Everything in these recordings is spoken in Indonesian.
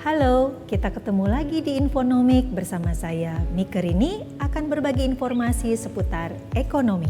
Halo, kita ketemu lagi di Infonomik bersama saya. Mika ini akan berbagi informasi seputar ekonomi.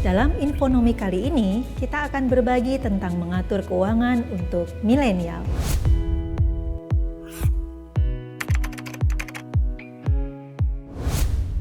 Dalam Infonomi kali ini, kita akan berbagi tentang mengatur keuangan untuk milenial.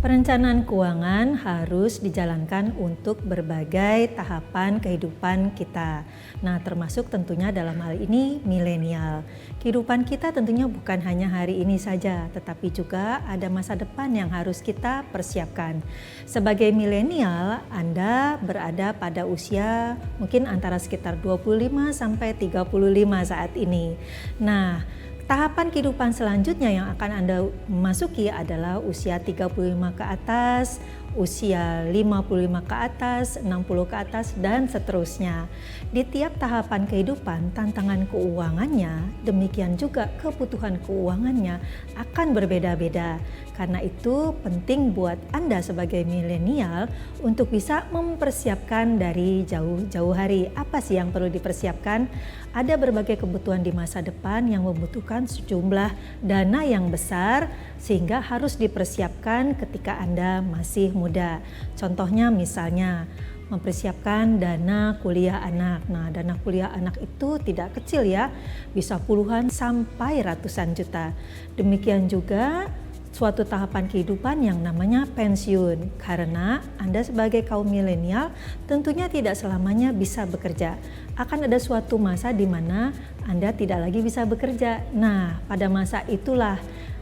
Perencanaan keuangan harus dijalankan untuk berbagai tahapan kehidupan kita. Nah, termasuk tentunya dalam hal ini milenial. Kehidupan kita tentunya bukan hanya hari ini saja, tetapi juga ada masa depan yang harus kita persiapkan. Sebagai milenial, Anda berada pada usia mungkin antara sekitar 25 sampai 35 saat ini. Nah, tahapan kehidupan selanjutnya yang akan Anda masuki adalah usia 35 ke atas, usia 55 ke atas, 60 ke atas, dan seterusnya. Di tiap tahapan kehidupan, tantangan keuangannya, demikian juga kebutuhan keuangannya akan berbeda-beda. Karena itu penting buat Anda sebagai milenial untuk bisa mempersiapkan dari jauh-jauh hari. Apa sih yang perlu dipersiapkan? Ada berbagai kebutuhan di masa depan yang membutuhkan sejumlah dana yang besar sehingga harus dipersiapkan ketika Anda masih muda. Contohnya misalnya mempersiapkan dana kuliah anak. Nah, dana kuliah anak itu tidak kecil ya, bisa puluhan sampai ratusan juta. Demikian juga suatu tahapan kehidupan yang namanya pensiun, karena Anda sebagai kaum milenial tentunya tidak selamanya bisa bekerja. Akan ada suatu masa di mana Anda tidak lagi bisa bekerja. Nah, pada masa itulah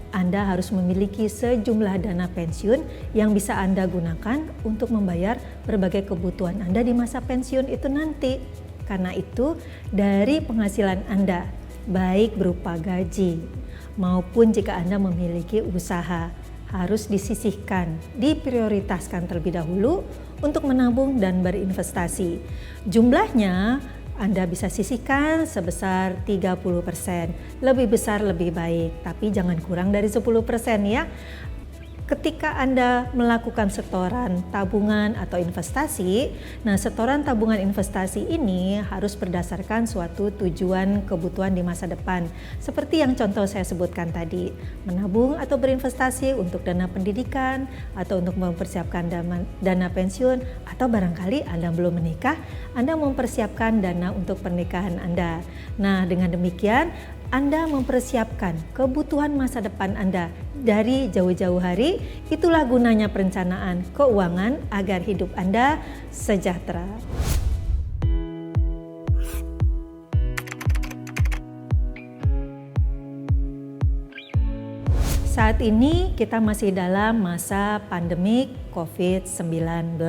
Anda harus memiliki sejumlah dana pensiun yang bisa Anda gunakan untuk membayar berbagai kebutuhan Anda di masa pensiun itu nanti. Karena itu, dari penghasilan Anda, baik berupa gaji maupun jika Anda memiliki usaha, harus disisihkan, diprioritaskan terlebih dahulu untuk menabung dan berinvestasi. Jumlahnya Anda bisa sisihkan sebesar 30%, lebih besar lebih baik, tapi jangan kurang dari 10% ya. Ketika Anda melakukan setoran tabungan atau investasi, nah setoran tabungan investasi ini harus berdasarkan suatu tujuan kebutuhan di masa depan. Seperti yang contoh saya sebutkan tadi, menabung atau berinvestasi untuk dana pendidikan atau untuk mempersiapkan dana pensiun, atau barangkali Anda belum menikah, Anda mempersiapkan dana untuk pernikahan Anda. Nah, dengan demikian Anda mempersiapkan kebutuhan masa depan Anda dari jauh-jauh hari. Itulah gunanya perencanaan keuangan agar hidup Anda sejahtera. Saat ini kita masih dalam masa pandemik COVID-19.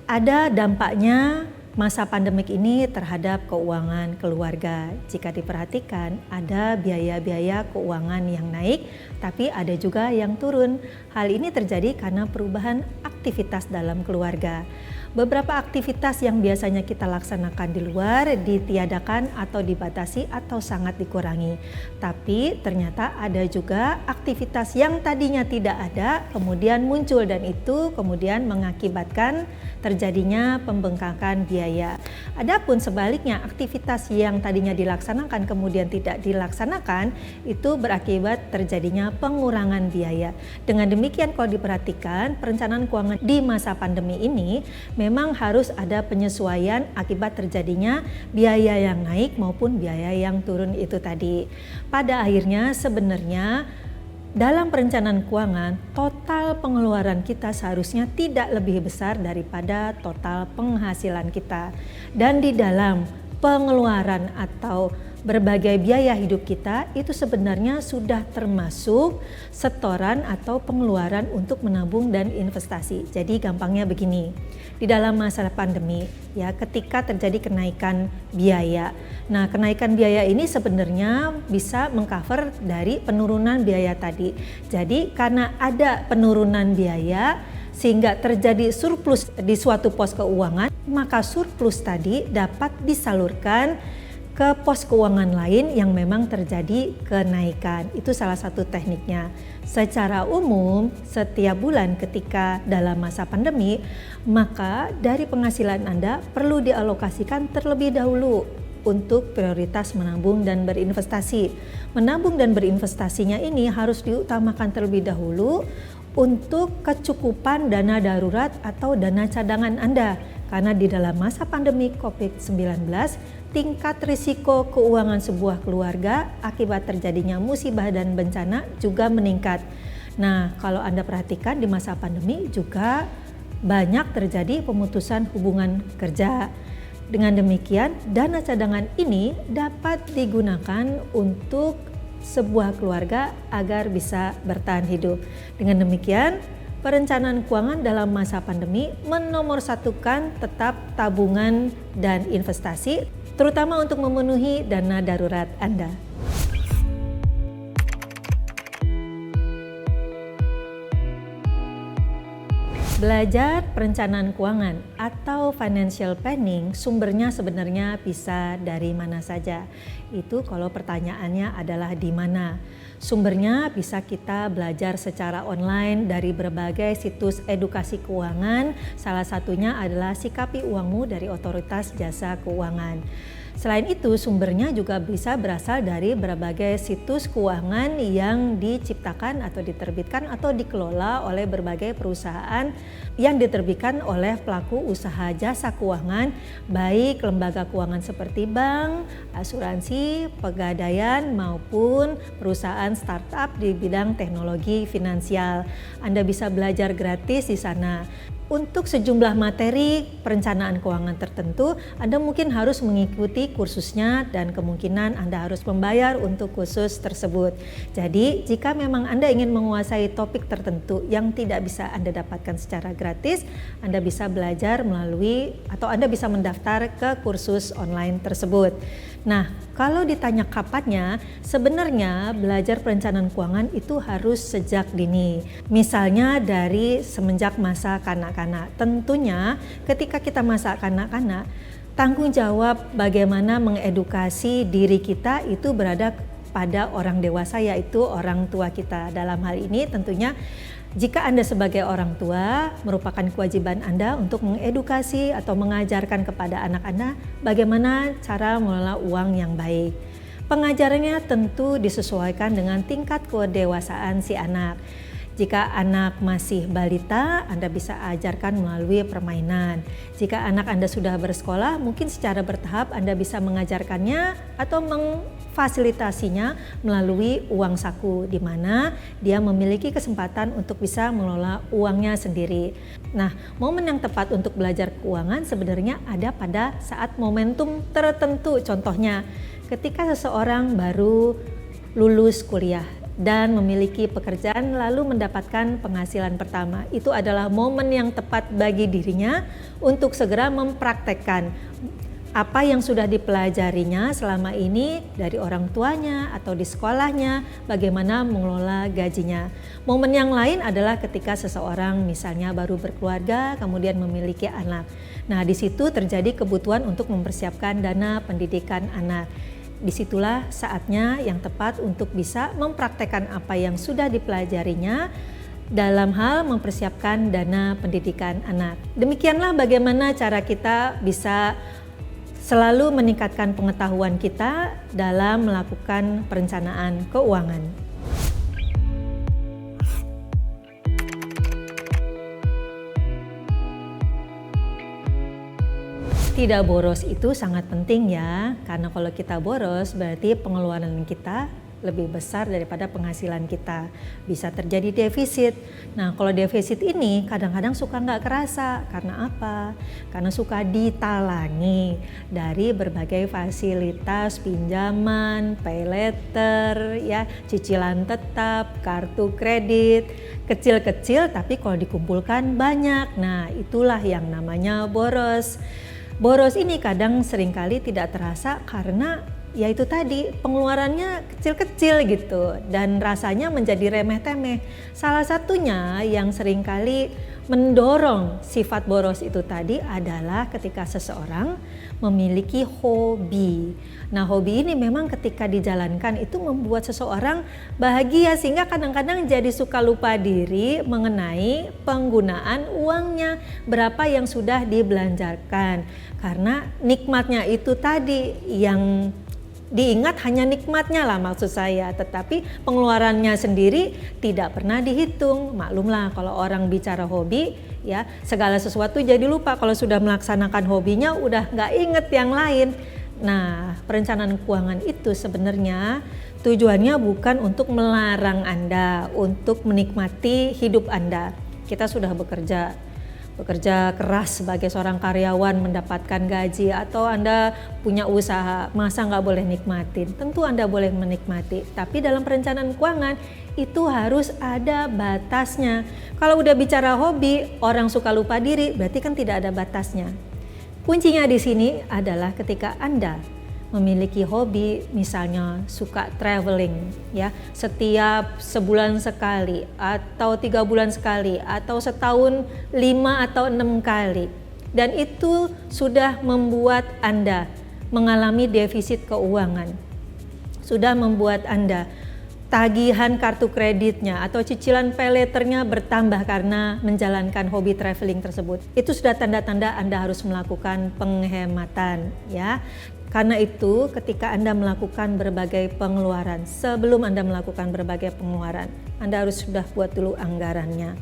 Ada dampaknya masa pandemik ini terhadap keuangan keluarga. Jika diperhatikan, ada biaya-biaya keuangan yang naik, tapi ada juga yang turun. Hal ini terjadi karena perubahan aktivitas dalam keluarga. Beberapa aktivitas yang biasanya kita laksanakan di luar ditiadakan atau dibatasi atau sangat dikurangi. Tapi ternyata ada juga aktivitas yang tadinya tidak ada kemudian muncul, dan itu kemudian mengakibatkan terjadinya pembengkakan biaya. Adapun sebaliknya, aktivitas yang tadinya dilaksanakan kemudian tidak dilaksanakan, itu berakibat terjadinya pengurangan biaya. Dengan demikian kalau diperhatikan, perencanaan keuangan di masa pandemi ini memang harus ada penyesuaian akibat terjadinya biaya yang naik maupun biaya yang turun itu tadi. Pada akhirnya sebenarnya dalam perencanaan keuangan, total pengeluaran kita seharusnya tidak lebih besar daripada total penghasilan kita. Dan di dalam pengeluaran atau berbagai biaya hidup kita itu sebenarnya sudah termasuk setoran atau pengeluaran untuk menabung dan investasi. Jadi gampangnya begini, di dalam masa pandemi ya, ketika terjadi kenaikan biaya. Nah, kenaikan biaya ini sebenarnya bisa mengcover dari penurunan biaya tadi. Jadi karena ada penurunan biaya sehingga terjadi surplus di suatu pos keuangan, maka surplus tadi dapat disalurkan ke pos keuangan lain yang memang terjadi kenaikan. Itu salah satu tekniknya. Secara umum, setiap bulan ketika dalam masa pandemi, maka dari penghasilan Anda perlu dialokasikan terlebih dahulu untuk prioritas menabung dan berinvestasi. Menabung dan berinvestasinya ini harus diutamakan terlebih dahulu untuk kecukupan dana darurat atau dana cadangan Anda. Karena di dalam masa pandemi COVID-19, tingkat risiko keuangan sebuah keluarga akibat terjadinya musibah dan bencana juga meningkat. Nah, kalau Anda perhatikan di masa pandemi juga banyak terjadi pemutusan hubungan kerja. Dengan demikian, dana cadangan ini dapat digunakan untuk sebuah keluarga agar bisa bertahan hidup. Dengan demikian, perencanaan keuangan dalam masa pandemi menomorsatukan tetap tabungan dan investasi, terutama untuk memenuhi dana darurat Anda. Belajar perencanaan keuangan atau financial planning sumbernya sebenarnya bisa dari mana saja. Itu kalau pertanyaannya adalah di mana. Sumbernya bisa kita belajar secara online dari berbagai situs edukasi keuangan. Salah satunya adalah Sikapi Uangmu dari Otoritas Jasa Keuangan. Selain itu, sumbernya juga bisa berasal dari berbagai situs keuangan yang diciptakan atau diterbitkan atau dikelola oleh berbagai perusahaan yang diterbitkan oleh pelaku usaha jasa keuangan, baik lembaga keuangan seperti bank, asuransi, pegadaian maupun perusahaan startup di bidang teknologi finansial. Anda bisa belajar gratis di sana. Untuk sejumlah materi perencanaan keuangan tertentu, Anda mungkin harus mengikuti kursusnya dan kemungkinan Anda harus membayar untuk kursus tersebut. Jadi, jika memang Anda ingin menguasai topik tertentu yang tidak bisa Anda dapatkan secara gratis, Anda bisa belajar melalui atau Anda bisa mendaftar ke kursus online tersebut. Nah, kalau ditanya kapannya, sebenarnya belajar perencanaan keuangan itu harus sejak dini. Misalnya dari semenjak masa kanak-kanak. Tentunya ketika kita masa kanak-kanak, tanggung jawab bagaimana mengedukasi diri kita itu berada pada orang dewasa, yaitu orang tua kita. Dalam hal ini tentunya jika Anda sebagai orang tua, merupakan kewajiban Anda untuk mengedukasi atau mengajarkan kepada anak Anda bagaimana cara mengelola uang yang baik. Pengajarannya tentu disesuaikan dengan tingkat kedewasaan si anak. Jika anak masih balita, Anda bisa ajarkan melalui permainan. Jika anak Anda sudah bersekolah, mungkin secara bertahap Anda bisa mengajarkannya atau memfasilitasinya melalui uang saku, di mana dia memiliki kesempatan untuk bisa mengelola uangnya sendiri. Nah, momen yang tepat untuk belajar keuangan sebenarnya ada pada saat momentum tertentu. Contohnya, ketika seseorang baru lulus kuliah dan memiliki pekerjaan lalu mendapatkan penghasilan pertama. Itu adalah momen yang tepat bagi dirinya untuk segera mempraktekkan apa yang sudah dipelajarinya selama ini dari orang tuanya atau di sekolahnya, bagaimana mengelola gajinya. Momen yang lain adalah ketika seseorang misalnya baru berkeluarga kemudian memiliki anak. Nah, di situ terjadi kebutuhan untuk mempersiapkan dana pendidikan anak. Disitulah saatnya yang tepat untuk bisa mempraktekkan apa yang sudah dipelajarinya dalam hal mempersiapkan dana pendidikan anak. Demikianlah bagaimana cara kita bisa selalu meningkatkan pengetahuan kita dalam melakukan perencanaan keuangan. Tidak boros itu sangat penting ya, karena kalau kita boros berarti pengeluaran kita lebih besar daripada penghasilan kita. Bisa terjadi defisit. Nah, kalau defisit ini kadang-kadang suka nggak kerasa. Karena apa? Karena suka ditalangi dari berbagai fasilitas pinjaman, pay letter, ya, cicilan tetap, kartu kredit, kecil-kecil tapi kalau dikumpulkan banyak. Nah, itulah yang namanya boros. Boros ini kadang seringkali tidak terasa karena ya itu tadi pengeluarannya kecil-kecil gitu dan rasanya menjadi remeh-temeh. Salah satunya yang seringkali mendorong sifat boros itu tadi adalah ketika seseorang memiliki hobi. Nah, hobi ini memang ketika dijalankan itu membuat seseorang bahagia sehingga kadang-kadang jadi suka lupa diri mengenai penggunaan uangnya, berapa yang sudah dibelanjakan. Karena nikmatnya itu tadi yang diingat hanya nikmatnya lah maksud saya, tetapi pengeluarannya sendiri tidak pernah dihitung. Maklumlah kalau orang bicara hobi ya segala sesuatu jadi lupa, kalau sudah melaksanakan hobinya udah nggak inget yang lain. Nah, perencanaan keuangan itu sebenarnya tujuannya bukan untuk melarang Anda untuk menikmati hidup Anda. Kita sudah bekerja keras sebagai seorang karyawan mendapatkan gaji atau Anda punya usaha, masa nggak boleh nikmatin? Tentu Anda boleh menikmati, tapi dalam perencanaan keuangan itu harus ada batasnya. Kalau udah bicara hobi, orang suka lupa diri, berarti kan tidak ada batasnya. Kuncinya di sini adalah ketika Anda memiliki hobi, misalnya suka traveling ya, setiap sebulan sekali atau 3 bulan sekali atau setahun 5 atau 6 kali, dan itu sudah membuat Anda mengalami defisit keuangan, sudah membuat Anda tagihan kartu kreditnya atau cicilan pay letternya bertambah karena menjalankan hobi traveling tersebut. Itu sudah tanda-tanda Anda harus melakukan penghematan ya. Karena itu ketika Anda melakukan berbagai pengeluaran, sebelum Anda melakukan berbagai pengeluaran, Anda harus sudah buat dulu anggarannya.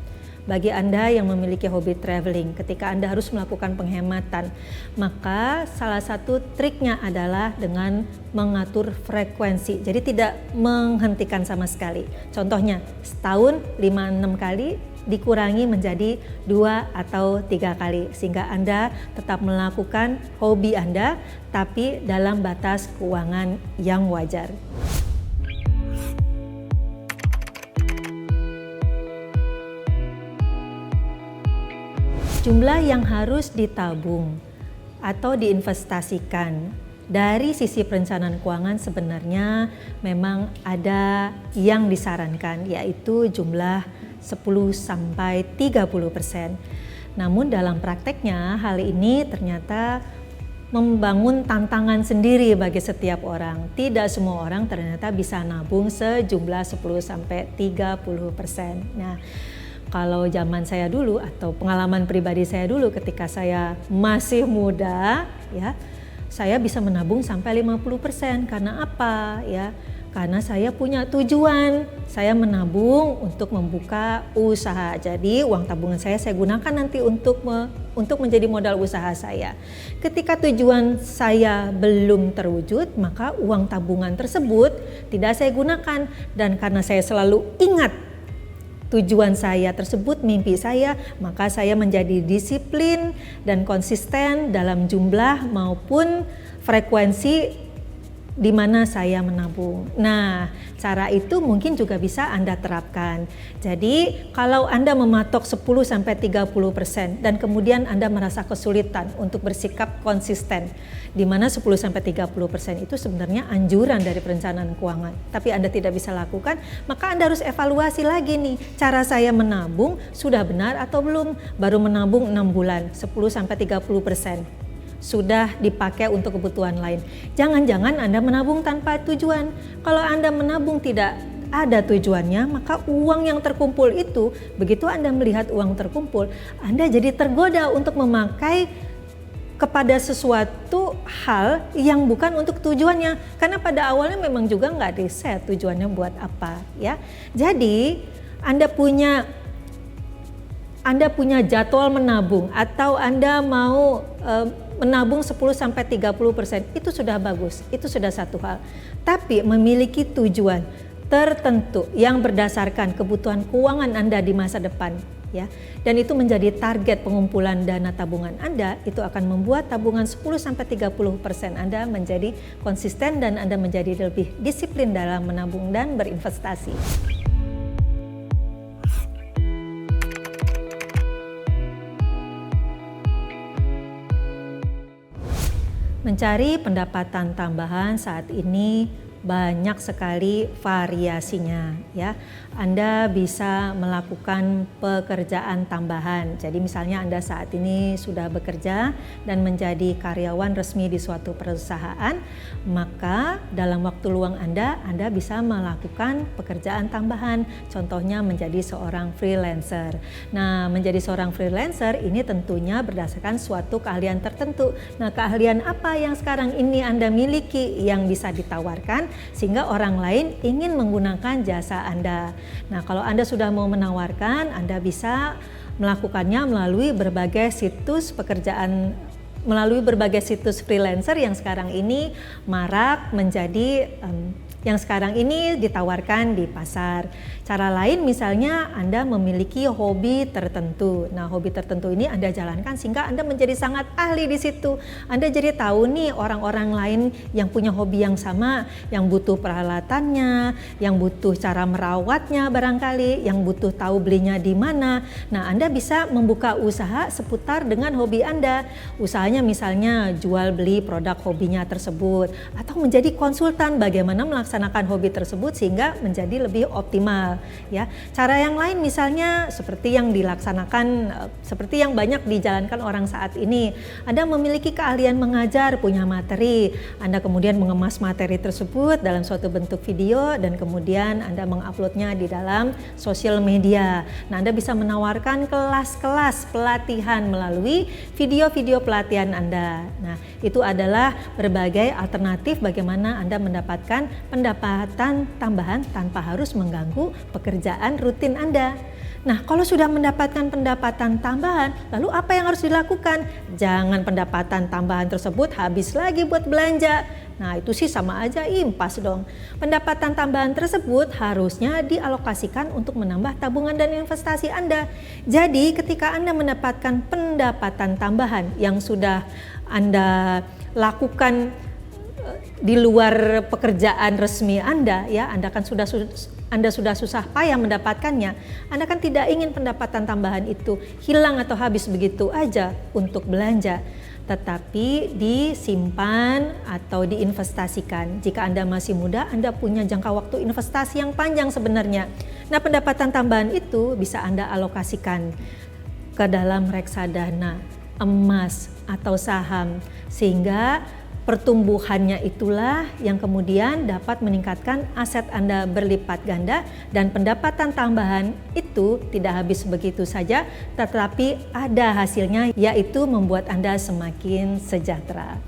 Bagi Anda yang memiliki hobi traveling, ketika Anda harus melakukan penghematan, maka salah satu triknya adalah dengan mengatur frekuensi. Jadi tidak menghentikan sama sekali. Contohnya, setahun 5-6 kali dikurangi menjadi 2 atau 3 kali. Sehingga Anda tetap melakukan hobi Anda, tapi dalam batas keuangan yang wajar. Jumlah yang harus ditabung atau diinvestasikan dari sisi perencanaan keuangan sebenarnya memang ada yang disarankan, yaitu jumlah 10-30%. Namun dalam prakteknya hal ini ternyata membangun tantangan sendiri bagi setiap orang. Tidak semua orang ternyata bisa nabung sejumlah 10-30%. Nah, kalau zaman saya dulu atau pengalaman pribadi saya dulu ketika saya masih muda ya, saya bisa menabung sampai 50%. Karena apa ya? Karena saya punya tujuan, saya menabung untuk membuka usaha. Jadi uang tabungan saya gunakan nanti untuk menjadi modal usaha saya. Ketika tujuan saya belum terwujud, maka uang tabungan tersebut tidak saya gunakan. Dan karena saya selalu ingat tujuan saya tersebut, mimpi saya, maka saya menjadi disiplin dan konsisten dalam jumlah maupun frekuensi di mana saya menabung. Nah, cara itu mungkin juga bisa Anda terapkan. Jadi, kalau Anda mematok 10-30% dan kemudian Anda merasa kesulitan untuk bersikap konsisten, di mana 10-30% itu sebenarnya anjuran dari perencanaan keuangan, tapi Anda tidak bisa lakukan, maka Anda harus evaluasi lagi nih, cara saya menabung sudah benar atau belum? Baru menabung 6 bulan, 10-30%. Sudah dipakai untuk kebutuhan lain. Jangan-jangan Anda menabung tanpa tujuan. Kalau Anda menabung tidak ada tujuannya, maka uang yang terkumpul itu, begitu Anda melihat uang terkumpul, Anda jadi tergoda untuk memakai kepada sesuatu hal yang bukan untuk tujuannya. Karena pada awalnya memang juga nggak di-set tujuannya buat apa ya. Jadi Anda punya jadwal menabung atau Anda mau menabung 10-30% itu sudah bagus, itu sudah satu hal. Tapi memiliki tujuan tertentu yang berdasarkan kebutuhan keuangan Anda di masa depan, ya. Dan itu menjadi target pengumpulan dana tabungan Anda, itu akan membuat tabungan 10-30% Anda menjadi konsisten dan Anda menjadi lebih disiplin dalam menabung dan berinvestasi. Mencari pendapatan tambahan saat ini banyak sekali variasinya, ya. Anda bisa melakukan pekerjaan tambahan. Jadi misalnya Anda saat ini sudah bekerja dan menjadi karyawan resmi di suatu perusahaan, maka dalam waktu luang Anda bisa melakukan pekerjaan tambahan. Contohnya menjadi seorang freelancer. Nah, menjadi seorang freelancer ini tentunya berdasarkan suatu keahlian tertentu. Nah, keahlian apa yang sekarang ini Anda miliki yang bisa ditawarkan sehingga orang lain ingin menggunakan jasa Anda. Nah, kalau Anda sudah mau menawarkan, Anda bisa melakukannya melalui berbagai situs pekerjaan, melalui berbagai situs freelancer yang sekarang ini marak menjadi yang sekarang ini ditawarkan di pasar. Cara lain misalnya Anda memiliki hobi tertentu. Nah, hobi tertentu ini Anda jalankan sehingga Anda menjadi sangat ahli di situ. Anda jadi tahu nih orang-orang lain yang punya hobi yang sama, yang butuh peralatannya, yang butuh cara merawatnya barangkali, yang butuh tahu belinya di mana. Nah, Anda bisa membuka usaha seputar dengan hobi Anda. Usahanya misalnya jual beli produk hobinya tersebut atau menjadi konsultan bagaimana melaksanakan hobi tersebut sehingga menjadi lebih optimal, ya. Cara yang lain misalnya seperti yang dilaksanakan, seperti yang banyak dijalankan orang saat ini. Anda memiliki keahlian mengajar, punya materi, Anda kemudian mengemas materi tersebut dalam suatu bentuk video dan kemudian Anda menguploadnya di dalam sosial media. Nah, Anda bisa menawarkan kelas-kelas pelatihan melalui video-video pelatihan Anda. Nah, itu adalah berbagai alternatif bagaimana Anda mendapatkan pendapatan tambahan tanpa harus mengganggu pekerjaan rutin Anda. Nah, kalau sudah mendapatkan pendapatan tambahan, lalu apa yang harus dilakukan? Jangan pendapatan tambahan tersebut habis lagi buat belanja. Nah, itu sih sama aja impas dong. Pendapatan tambahan tersebut harusnya dialokasikan untuk menambah tabungan dan investasi Anda. Jadi, ketika Anda mendapatkan pendapatan tambahan yang sudah Anda lakukan di luar pekerjaan resmi Anda, ya, Anda sudah susah payah mendapatkannya. Anda kan tidak ingin pendapatan tambahan itu hilang atau habis begitu aja untuk belanja, tetapi disimpan atau diinvestasikan. Jika Anda masih muda, Anda punya jangka waktu investasi yang panjang sebenarnya. Nah, pendapatan tambahan itu bisa Anda alokasikan ke dalam reksadana, emas atau saham, sehingga pertumbuhannya itulah yang kemudian dapat meningkatkan aset Anda berlipat ganda dan pendapatan tambahan itu tidak habis begitu saja, tetapi ada hasilnya, yaitu membuat Anda semakin sejahtera.